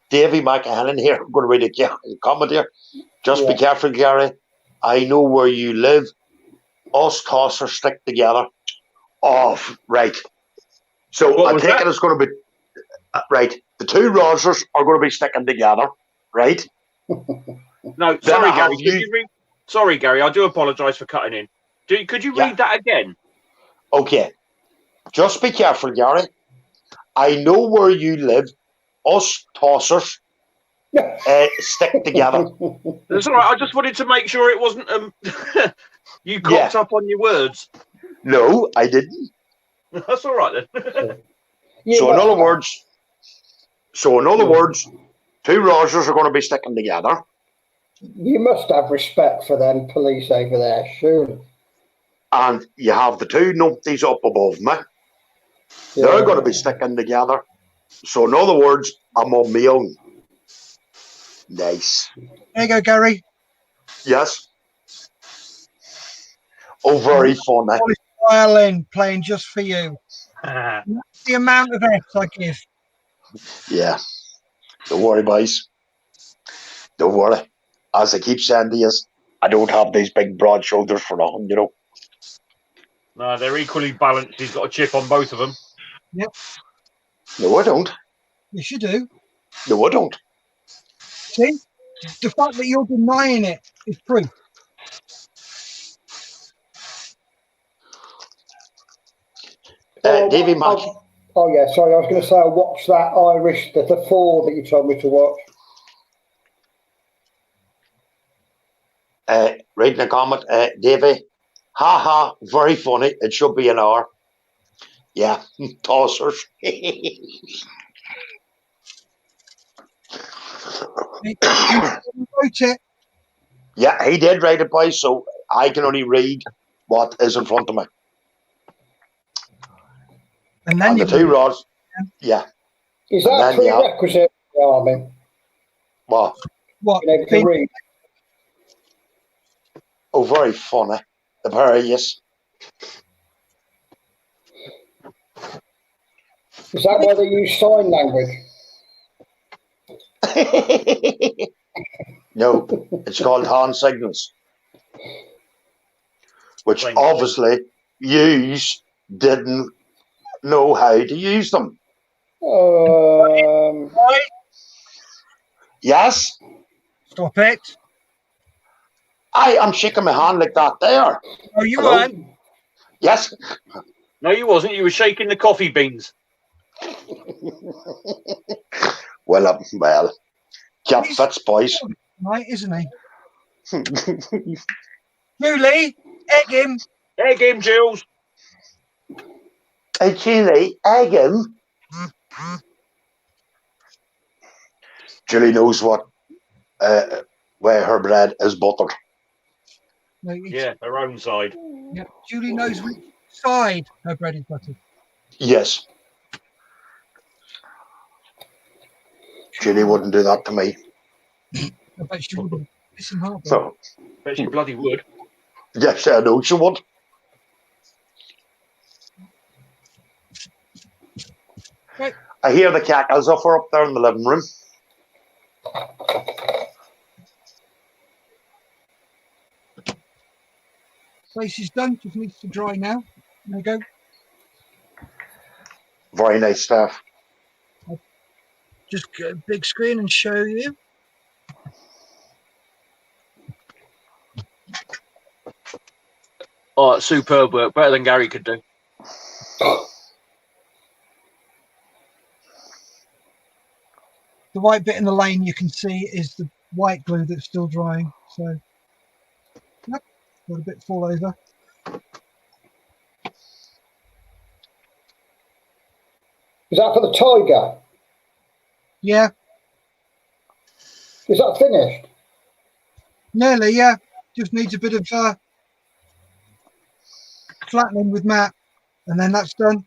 Davey McAhannon here. I'm going to read a comment here. Just be Yeah. careful, Gary. I know where you live. Us tossers stick together. Oh, right. So What I was take that? it it's going to be right. The two Rosers are going to be sticking together, right? No, sorry, Gary. Sorry, Gary. I do apologise for cutting in. Could you read that again? Okay. Just be careful, Gary. I know where you live. Us tossers stick together. That's all right. I just wanted to make sure it wasn't you cocked up on your words. No, I didn't. That's all right then. So in other words, two Rogers are going to be sticking together. You must have respect for them police over there, surely. And you have the two numpties up above me. Yeah. They're going to be sticking together. So in other words, I'm on my own. Nice. There you go, Gary. Yes. Oh, very funny. Violin playing just for you. The amount of F I give. Yeah. Don't worry, boys. Don't worry. As I keep saying to you, I don't have these big broad shoulders for nothing, you know. No, they're equally balanced. He's got a chip on both of them. Yep. No, I don't. Yes, you do. No, I don't. See? The fact that you're denying it is proof. Davey Mack. Oh, yeah, sorry. I was going to say I watched that Irish, the 4 that you told me to watch. Reading a comment, Davey. Ha, very funny. It should be an hour. Yeah, tossers. He wrote it. Yeah, he did write it, boys, so I can only read what is in front of me. And then the two rods. Yeah. Is that a prerequisite for the army? What? What? Being able to read? Oh, very funny. The pair of yes. Is that why they use sign language? No, it's called hand signals, which obviously yous didn't know how to use them. Yes? Stop it. I'm shaking my hand like that there. Oh, you weren't? Yes. No, you wasn't. You were shaking the coffee beans. Well, Jeff Fitz, boys. Right, isn't he? Julie, egg him. Egg him, Jules. Hey, Julie, egg him. Julie knows what where her bread is buttered. No, yeah, her own side. Yeah, Julie knows which side her bread is buttered. Yes. Julie wouldn't do that to me. I bet she wouldn't. Listen hard. So, bet she bloody would. Yes, I know she would. Right. I hear the cackles of her up there in the living room. Place is done, just needs to dry now. There you go. Very nice stuff. I'll just get a big screen and show you. Oh, superb work. Better than Gary could do. The white bit in the lane you can see is the white glue that's still drying. So, yep, got a bit fall over. Is that for the tiger? Yeah. Is that finished? Nearly, yeah. Just needs a bit of flattening with matte, and then that's done.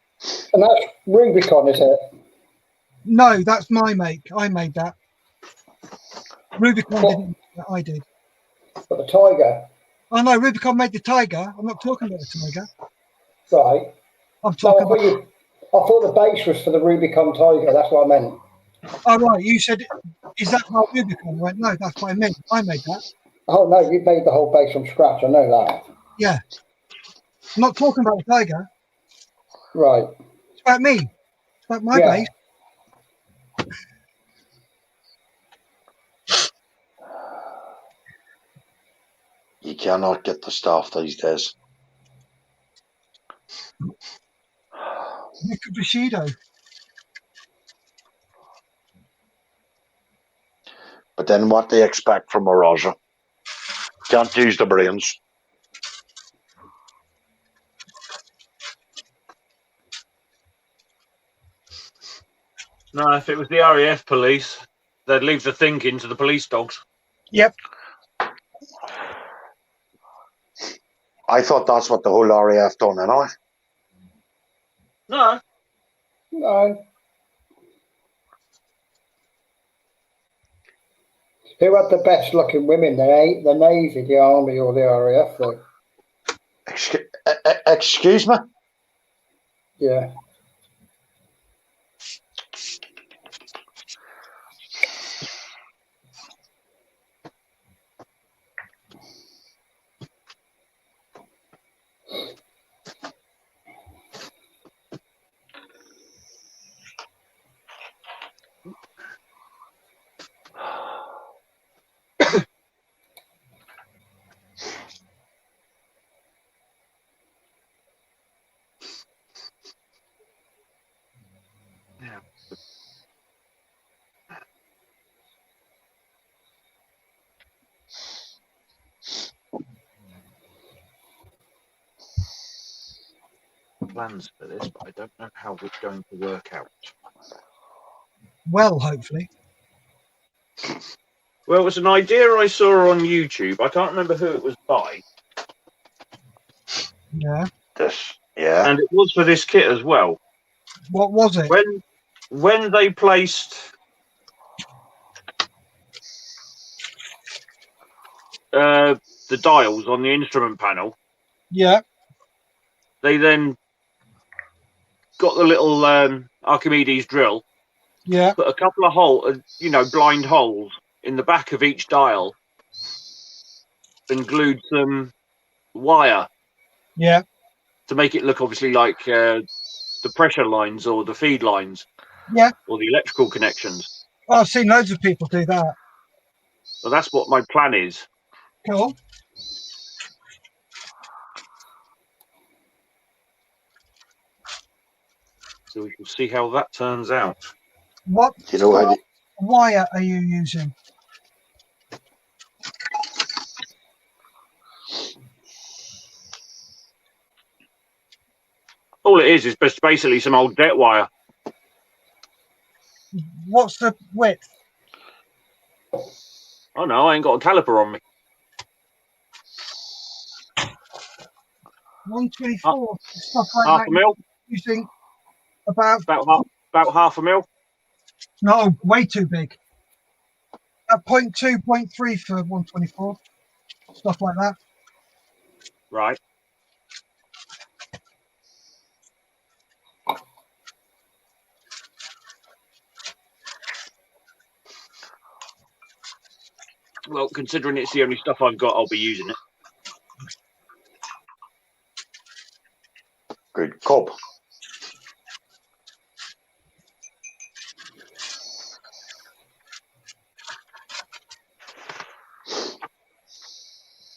And that's Rubicon, is it? No, that's my make. I made that. Rubicon didn't make that, I did. But the Tiger. Oh no, Rubicon made the Tiger. I'm not talking about the Tiger. Right. I'm No, talking about. I thought the base was for the Rubicon Tiger. That's what I meant. Oh right, you said, is that my Rubicon? I went, no, that's what I made. I made that. Oh no, you made the whole base from scratch. I know that. Yeah. I'm not talking about the Tiger. Right. It's about me. It's about my Yeah. base. You cannot get the staff these days. Nick Bushido. But then what they expect from a Roger? Can't use the brains. No, if it was the RAF police, they'd leave the thinking to the police dogs. Yep. I thought that's what the whole RAF done anyway. No. No. Who had the best looking women? The Navy, the Army, or the RAF? Though? Excuse me? Yeah. Yeah. Plans for this, but I don't know how it's going to work out. Well, hopefully. Well, it was an idea I saw on YouTube. I can't remember who it was by. Yeah. Yeah. And it was for this kit as well. What was it? When they placed the dials on the instrument panel, Yeah. they then got the little Archimedes drill, Yeah. put a couple of blind holes in the back of each dial, and glued some wire. Yeah. To make it look obviously like the pressure lines or the feed lines. Yeah. Or the electrical connections. Oh, I've seen loads of people do that. So that's what my plan is. Cool. So we can see how that turns out. What how wire are you using? All it is basically some old debt wire. What's the width? Oh no, I ain't got a caliper on me. 124. Stuff like Half that. a mil? Using about half a mil? No, way too big. At 0.2, 0.3 for 124. Stuff like that. Right. Well, considering it's the only stuff I've got, I'll be using it. Good cob.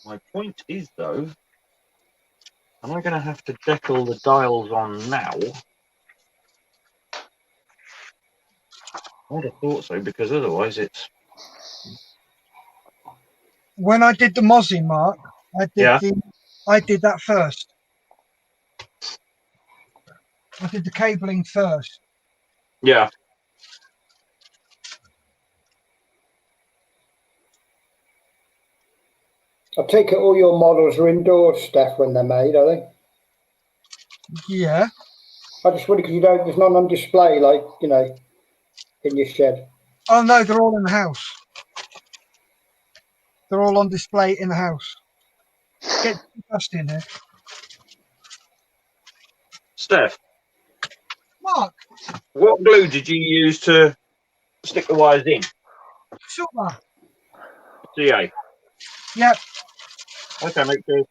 My point is, though, am I going to have to decal the dials on now? I would have thought so, because otherwise it's... When I did the Mozzie, Mark, I did that first. I did the cabling first. Yeah. I take it all your models are indoor, Steph, when they're made, are they? Yeah. I just wonder because there's none on display, like, you know, in your shed. Oh no, they're all in the house. They're all on display in the house. Get dust in here. Steph, Mark, what glue did you use to stick the wires in? super. CA. Yep. Okay, mate. Good.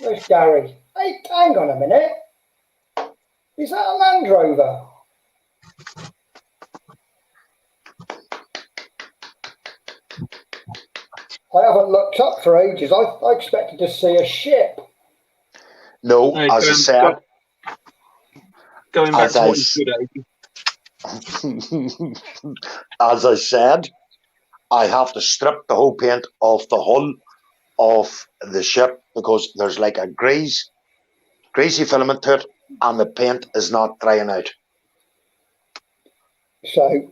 Where's Gary? Hey, hang on a minute. Is that a Land Rover? I haven't looked up for ages. I expected to see a ship. No, Hey, as I said, going back as to I what you should have. as I said, I have to strip the whole paint off the hull of the ship because there's like a greasy filament to it, and the paint is not drying out. So,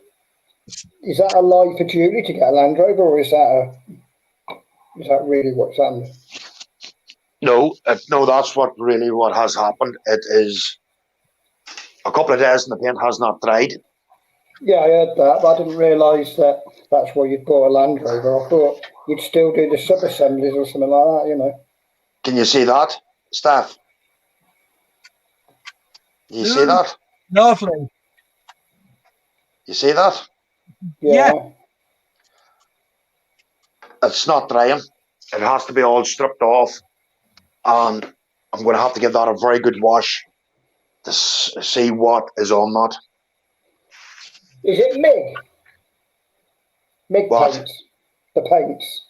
is that a lie for Julie to get a Land Rover, or is that really what's happening? No, that's what has happened. It is a couple of days and the paint has not dried. Yeah, I heard that, but I didn't realise that that's why you'd bought a Land Rover. I thought you'd still do the sub-assemblies or something like that, you know. Can you see that, Steph? You see that? Lovely. You see that? Yeah. It's not drying. It has to be all stripped off, and I'm going to have to give that a very good wash to see what is on that. Is it MIG? MIG What? paints? The paints?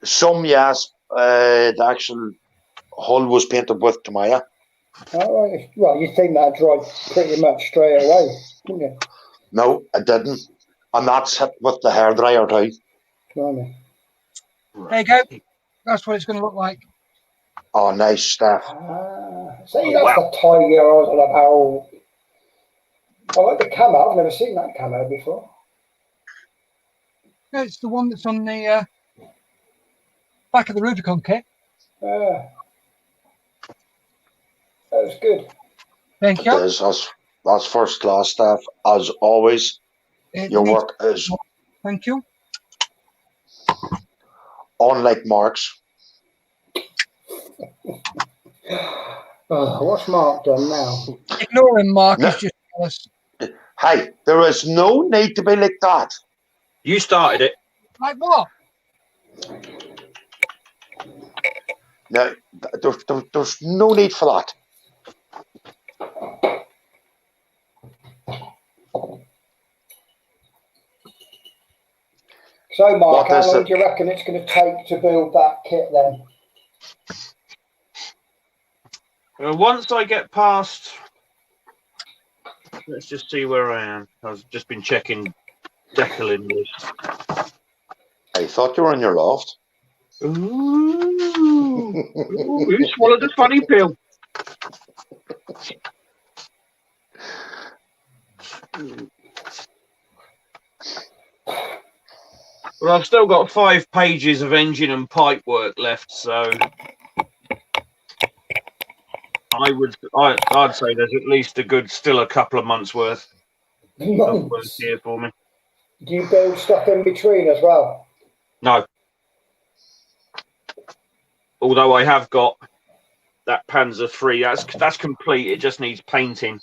Some, yes. The actual hull was painted with Tamaya. Oh, right. Well, you'd think that'd dry pretty much straight away, wouldn't you? No, it didn't. And that's hit with the hairdryer too. Blimey. There you go. That's what it's going to look like. Oh, nice, Steph. See, that's the tiger I was on about. I like the camo. I've never seen that camo before. No, it's the one that's on the back of the Rubicon kit. That was good. Thank you. It is. That's first class, Steph. As always, your work is Thank you. unlike Mark's. Oh, what's Mark done now? Ignore him, Mark. No. He's just jealous. Hey, there is no need to be like that. You started it. Like what? No, there's no need for that. So, Mark, What how is long it? do you reckon it's going to take to build that kit then? Once I get past, let's just see where I am. I've just been checking Decalin list. I thought you were in your loft. Ooh, who swallowed a funny pill? Well, I've still got 5 pages of engine and pipe work left, so I'd say there's at least still a couple of months worth of work here for me. Do you build stuff in between as well? No. Although I have got that Panzer III, that's complete. It just needs painting.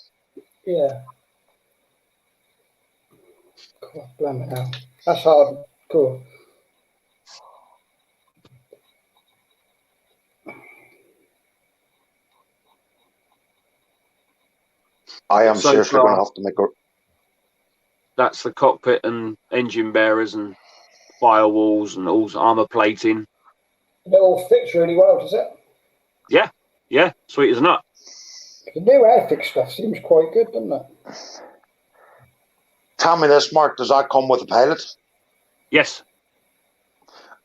Yeah. Cool. Blimey now. That's hard. Cool. I am So seriously far, going to have to make a. that's the cockpit and engine bearers and firewalls and all armor plating. It all fits really well, does it? Yeah, sweet as a nut. The new Airfix stuff seems quite good, doesn't it? Tell me this, Mark. Does that come with a pilot? Yes.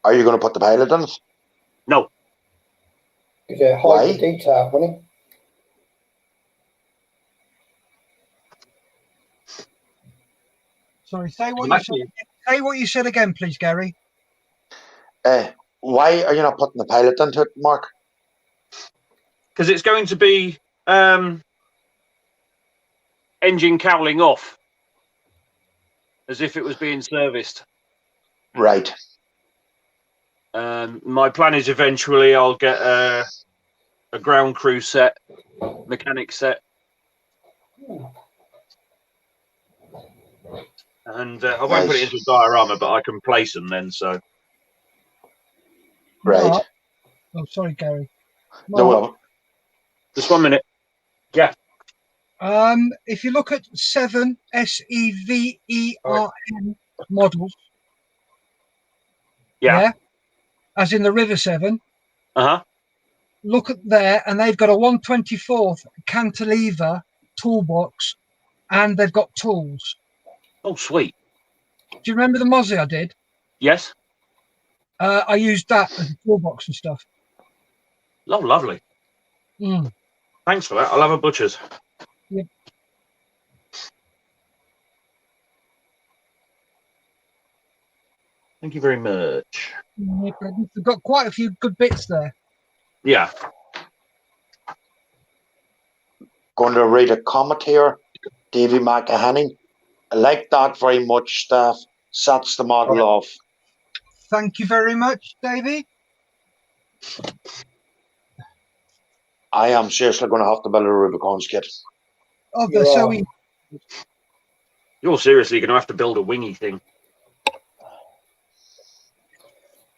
Are you going to put the pilot in it? No. Because they Why? hide the detail, wouldn't it? Sorry, say what you said again, please, Gary. Why are you not putting the pilot into it, Mark? Because it's going to be engine cowling off, as if it was being serviced. Right. My plan is eventually I'll get a ground crew set, mechanic set, and I won't put it into a diorama, but I can place them then. So. Right. Mark. Oh, sorry, Gary. No, Just 1 minute. Yeah. If you look at 7 SEVERN models, Yeah. as in the River 7, look at there, and they've got a 1/24th cantilever toolbox, and they've got tools. Oh, sweet. Do you remember the Mozzie I did? Yes. I used that as a toolbox and stuff. Oh, lovely. Thanks for that. I'll have a butcher's. Yep. Thank you very much. We've got quite a few good bits there. Yeah. Going to read a comment here. Davy McAhaney. I like that very much, staff. Sets the model off. Thank you very much, Davey. I am seriously going to have to build a Rubicon skit. Oh, they're so easy. You're seriously going to have to build a wingy thing.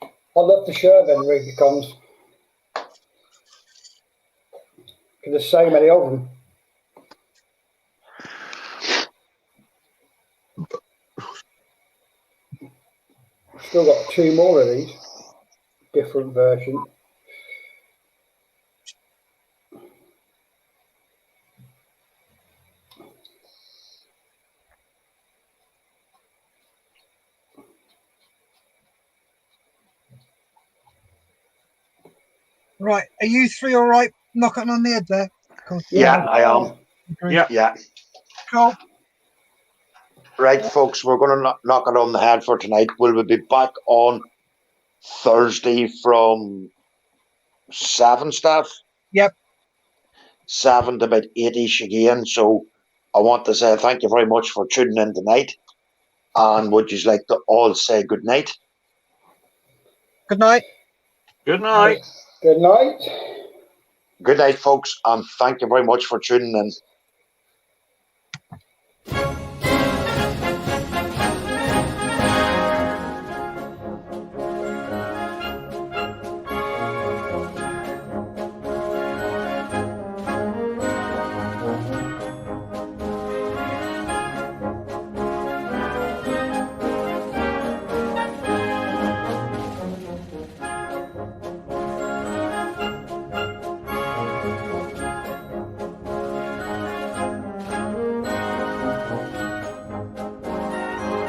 I love the show then, Rubicons. Because there's so many of them. Still got 2 more of these. Different version. Right, are you 3 all right knocking on the head there? Cool. Yeah, I am. Yeah. Cool. Right, folks, we're going to knock it on the head for tonight. We'll be back on Thursday from 7, staff. Yep. 7 to about 8-ish again. So I want to say thank you very much for tuning in tonight. And would you like to all say good night? Good night. Good night. Good night. Good night, folks, and thank you very much for tuning in.